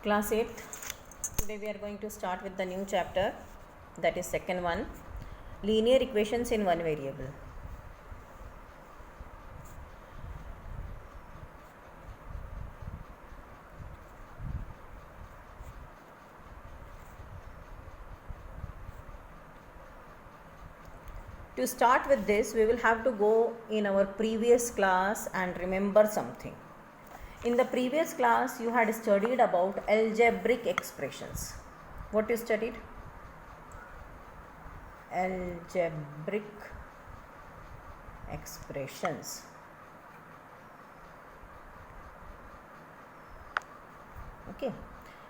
Class 8th. Today we are going to start with the new chapter, that is second one, linear equations in one variable. To start with this, we will have to go in our previous class and remember something. In the previous class, you had studied about algebraic expressions. What you studied? Algebraic expressions. Okay.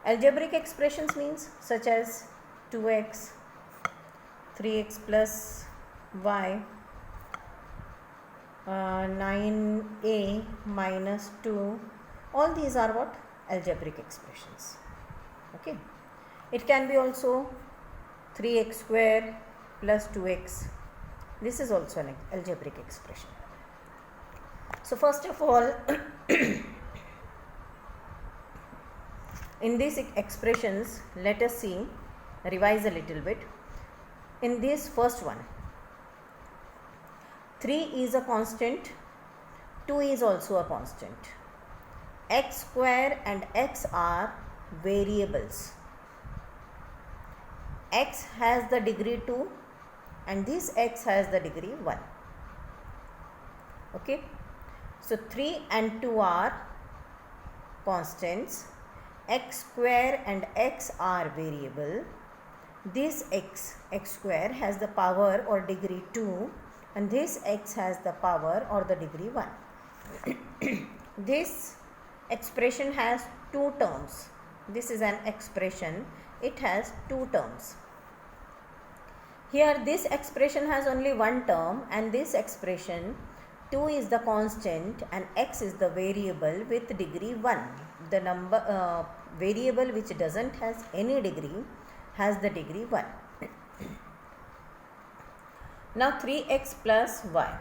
Algebraic expressions means such as 2x, 3x plus y, 9a minus 2, all these are what? Algebraic expressions. Okay. It can be also 3x square plus 2x. This is also an algebraic expression. So first of all, in these expressions, let us see, revise a little bit. In this first one, 3 is a constant, 2 is also a constant. X square and x are variables. X has the degree 2 and this x has the degree 1. Okay. So 3 and 2 are constants. X square and x are variable. This x square has the power or degree 2 and this x has the power or the degree 1. This expression has two terms. This is an expression. It has two terms. Here this expression has only one term, and this expression 2 is the constant and x is the variable with degree 1. The number variable which doesn't has any degree has the degree 1. Now 3x plus y.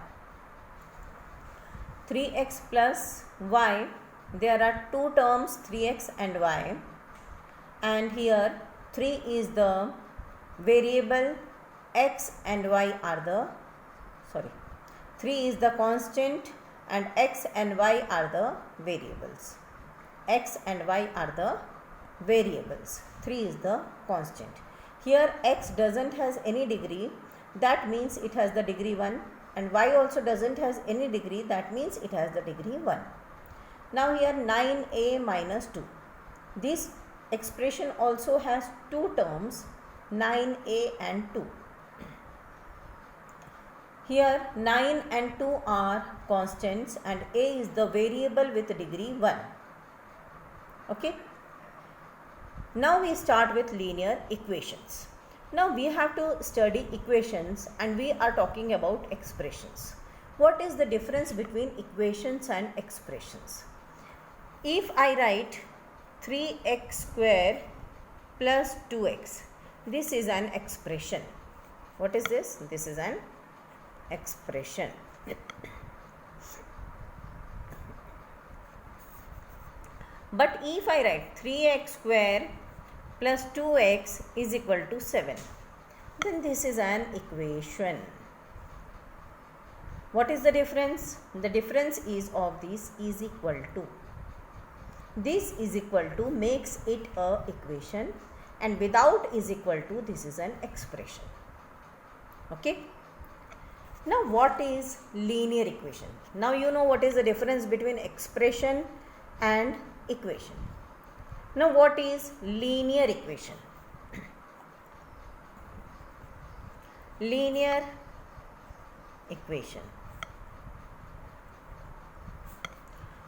3x plus y, there are two terms 3x and y, and here 3 is the variable, x and y are the 3 is the constant and x and y are the variables. X and y are the variables. 3 is the constant. Here x doesn't has any degree, that means it has the degree 1, and y also doesn't has any degree, that means it has the degree 1. Now here 9a minus 2. This expression also has two terms, 9a and 2. Here 9 and 2 are constants and a is the variable with degree 1. Okay. Now we start with linear equations. Now we have to study equations and we are talking about expressions. What is the difference between equations and expressions? If I write 3x square plus 2x, this is an expression. What is this? This is an expression. But if I write 3x square plus 2x is equal to 7, then this is an equation. What is the difference? The difference is of this is equal to. This is equal to makes it a equation, and without is equal to, this is an expression. Okay. Now what is linear equation? Now you know what is the difference between expression and equation. Now what is linear equation? Linear equation.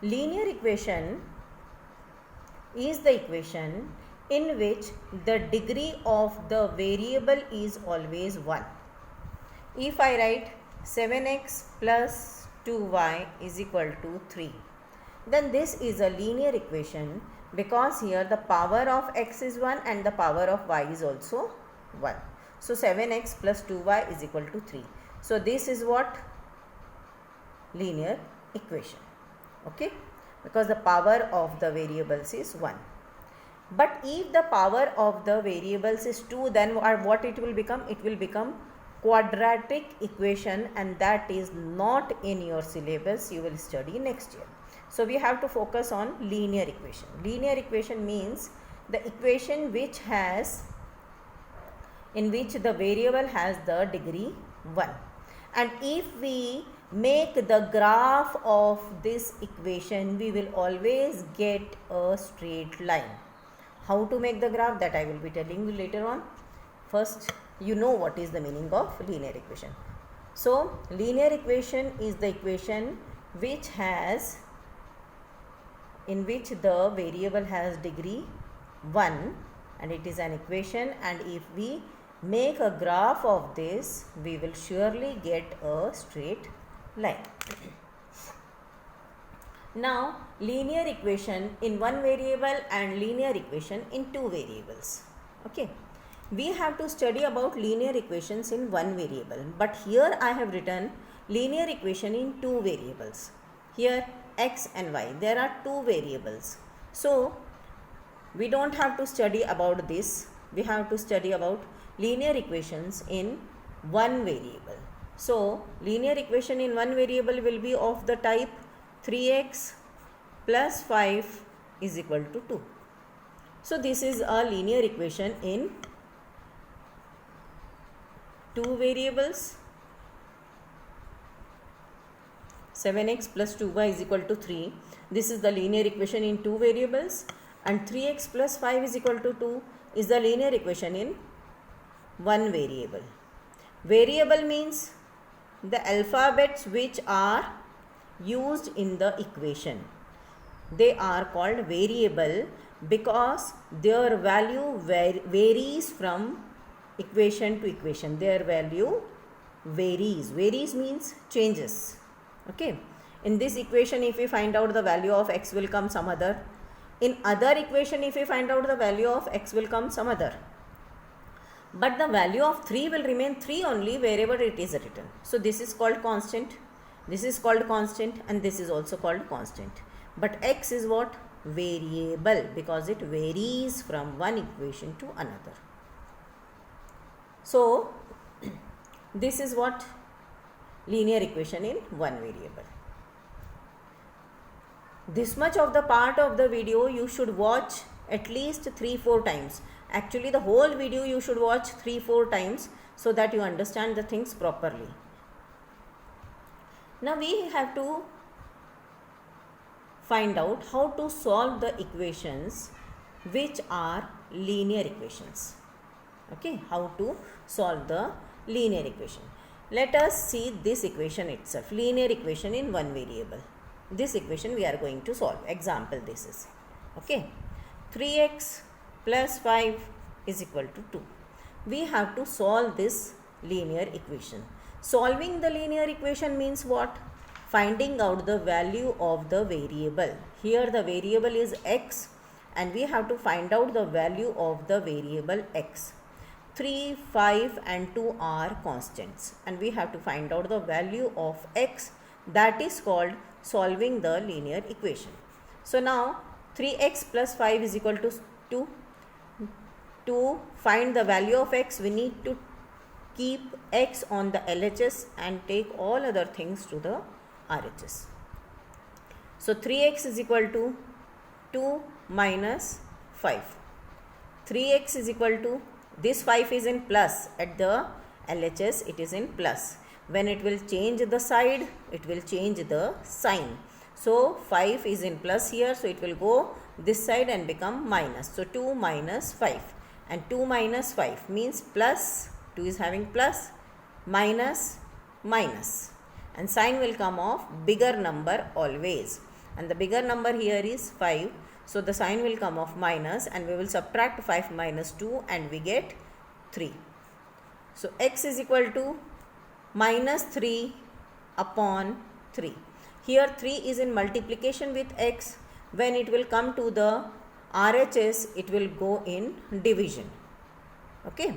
Linear equation is the equation in which the degree of the variable is always 1. If I write 7x plus 2y is equal to 3, then this is a linear equation because here the power of x is 1 and the power of y is also 1. So 7x plus 2y is equal to 3. So this is what? Linear equation. Okay. Because the power of the variables is 1. But if the power of the variables is 2, then what it will become? It will become quadratic equation, and that is not in your syllabus. You will study next year. So we have to focus on linear equation. Linear equation means the equation in which the variable has the degree 1. And if we make the graph of this equation, we will always get a straight line. How to make the graph, that I will be telling you later on. First, you know what is the meaning of linear equation. So linear equation is the equation in which the variable has degree 1, and it is an equation, and if we make a graph of this, we will surely get a straight line. Now, linear equation in one variable and linear equation in two variables. Okay, we have to study about linear equations in one variable, but here I have written linear equation in two variables. Here x and y, there are two variables. So we don't have to study about this. We have to study about linear equations in one variable. So linear equation in one variable will be of the type 3x plus 5 is equal to 2. So this is a linear equation in two variables. 7x plus 2y is equal to 3. This is the linear equation in two variables, and 3x plus 5 is equal to 2 is the linear equation in one variable. Variable means the alphabets which are used in the equation. They are called variable because their value varies from equation to equation. Their value varies. Varies means changes. Okay. In this equation, if we find out the value of x, will come some other. In other equation, if we find out the value of x, will come some other. But the value of 3 will remain 3 only wherever it is written. So this is called constant, this is called constant, and this is also called constant. But x is what? Variable, because it varies from one equation to another. So this is what? Linear equation in one variable. This much of the part of the video you should watch at least 3-4 times. Actually, the whole video you should watch 3-4 times so that you understand the things properly. Now we have to find out how to solve the equations which are linear equations. Okay, how to solve the linear equation. Let us see this equation itself, linear equation in one variable. This equation we are going to solve. Example this is. Okay, 3x plus 5 is equal to 2. We have to solve this linear equation. Solving the linear equation means what? Finding out the value of the variable. Here the variable is x, and we have to find out the value of the variable x. 3, 5 and 2 are constants, and we have to find out the value of x. That is called solving the linear equation. So now 3x plus 5 is equal to 2. To find the value of x, we need to keep x on the LHS and take all other things to the RHS. So 3x is equal to 2 minus 5. 3x is equal to, this 5 is in plus, at the LHS it is in plus. When it will change the side, it will change the sign. So 5 is in plus here, so it will go this side and become minus. So 2 minus 5, and 2 minus 5 means plus, 2 is having plus, minus, minus, and sign will come of bigger number always, and the bigger number here is 5. So the sign will come of minus, and we will subtract 5 minus 2 and we get 3. So x is equal to minus 3 upon 3. Here 3 is in multiplication with x. When it will come to the RHS, it will go in division. Okay.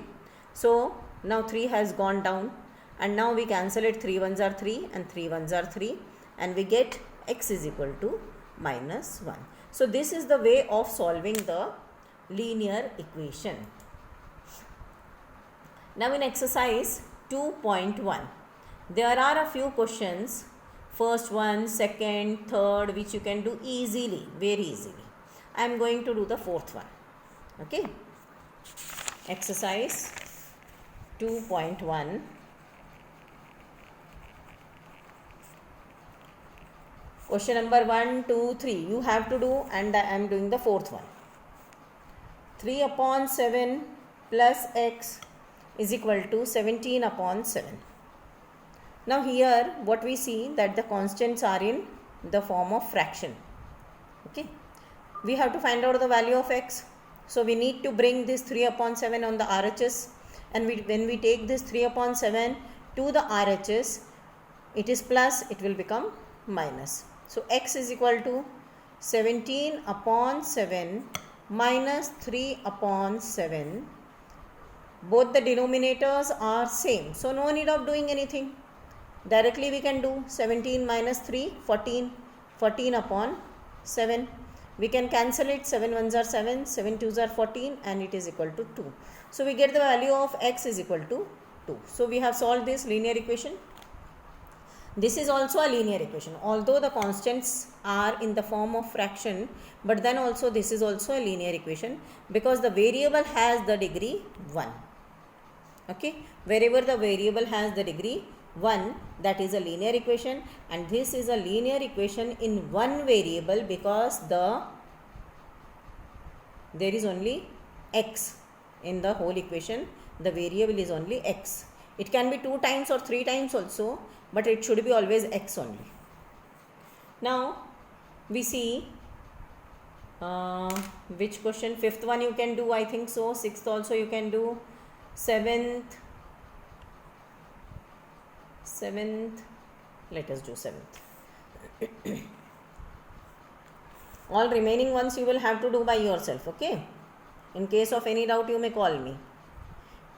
So now 3 has gone down, and now we cancel it. 3 ones are 3 and 3 ones are 3, and we get x is equal to minus 1. So this is the way of solving the linear equation. Now in exercise 2.1, there are a few questions, first one, second, third, which you can do easily, very easily. I am going to do the fourth one. Okay. Exercise 2.1. Question number 1, 2, 3 you have to do, and I am doing the fourth one. 3 upon 7 plus x is equal to 17 upon 7. Now here what we see that the constants are in the form of fraction. Okay. We have to find out the value of x. So we need to bring this 3 upon 7 on the RHS, and when we take this 3 upon 7 to the RHS, it is plus, it will become minus. So x is equal to 17 upon 7 minus 3 upon 7. Both the denominators are same, so no need of doing anything. Directly we can do 17 minus 3, 14, 14 upon 7. We can cancel it, 7 ones are 7, 7 twos are 14, and it is equal to 2. So we get the value of x is equal to 2. So we have solved this linear equation. This is also a linear equation, although the constants are in the form of fraction, but then also this is also a linear equation because the variable has the degree 1. Okay, wherever the variable has the degree 1, that is a linear equation, and this is a linear equation in one variable because there is only x in the whole equation. The variable is only x. It can be 2 times or 3 times also, but it should be always x only. Now we see which question. Fifth one you can do, I think so. Sixth also you can do. Seventh, let us do 7th. All remaining ones you will have to do by yourself. Okay, in case of any doubt you may call me.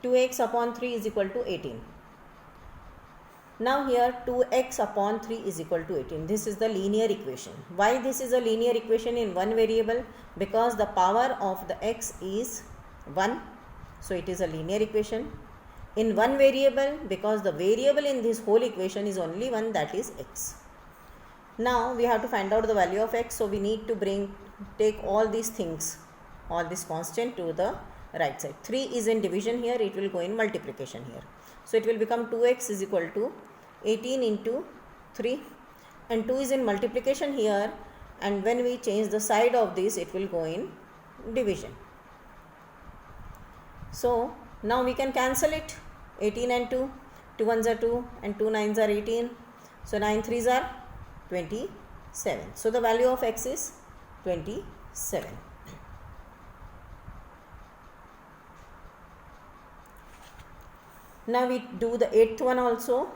2x upon 3 is equal to 18. Now here 2x upon 3 is equal to 18. This is the linear equation. Why this is a linear equation in one variable? Because the power of the x is 1. So it is a linear equation in one variable because the variable in this whole equation is only one, that is x. Now we have to find out the value of x. So we need to take all these things, all this constant to the right side. 3 is in division here, it will go in multiplication here. So it will become 2x is equal to 18 into 3, and 2 is in multiplication here, and when we change the side of this it will go in division. So now we can cancel it. 18 and 2, 2 ones are 2 and 2 nines are 18. So 9 threes are 27. So the value of x is 27. Now we do the 8th one also.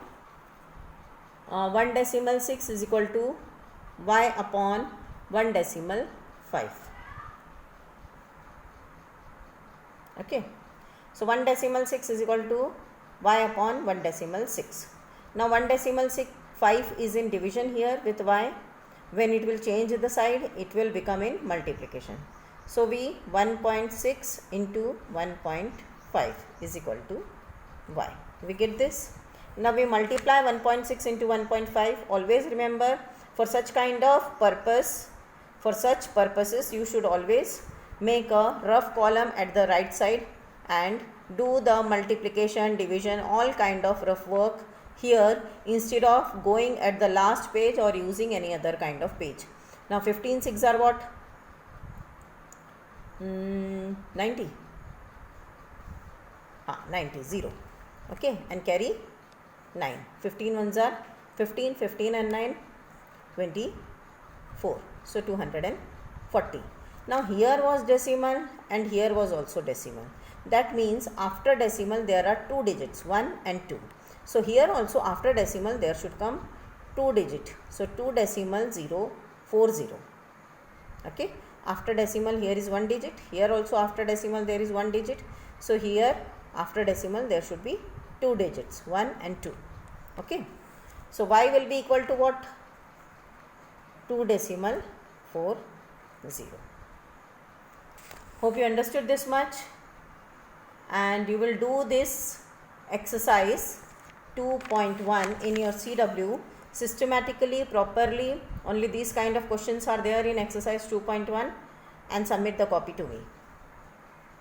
1 decimal 6 is equal to y upon 1 decimal 5. Okay. So 1 decimal 6 is equal to y upon 1 decimal 6. Now 1 decimal 5 is in division here with y. When it will change the side, it will become in multiplication. So we 1.6 into 1.5 is equal to y. We get this. Now we multiply 1.6 into 1.5. Always remember, for such kind of purpose, for such purposes you should always make a rough column at the right side and do the multiplication, division, all kind of rough work here instead of going at the last page or using any other kind of page. Now 15 6 are what? 90. 90, 0. Okay, and carry 9. 15 ones are 15, 15 and 9, 24. So 240. Now here was decimal and here was also decimal. That means after decimal there are 2 digits, 1 and 2. So here also after decimal there should come 2 digit. So 2 decimal 0 40. Okay. After decimal here is 1 digit. Here also after decimal there is 1 digit. So here after decimal there should be 2 digits, 1 and 2. Okay. So y will be equal to what? 2 decimal 40. Hope you understood this much, and you will do this exercise 2.1 in your CW systematically, properly. Only these kind of questions are there in exercise 2.1, and submit the copy to me.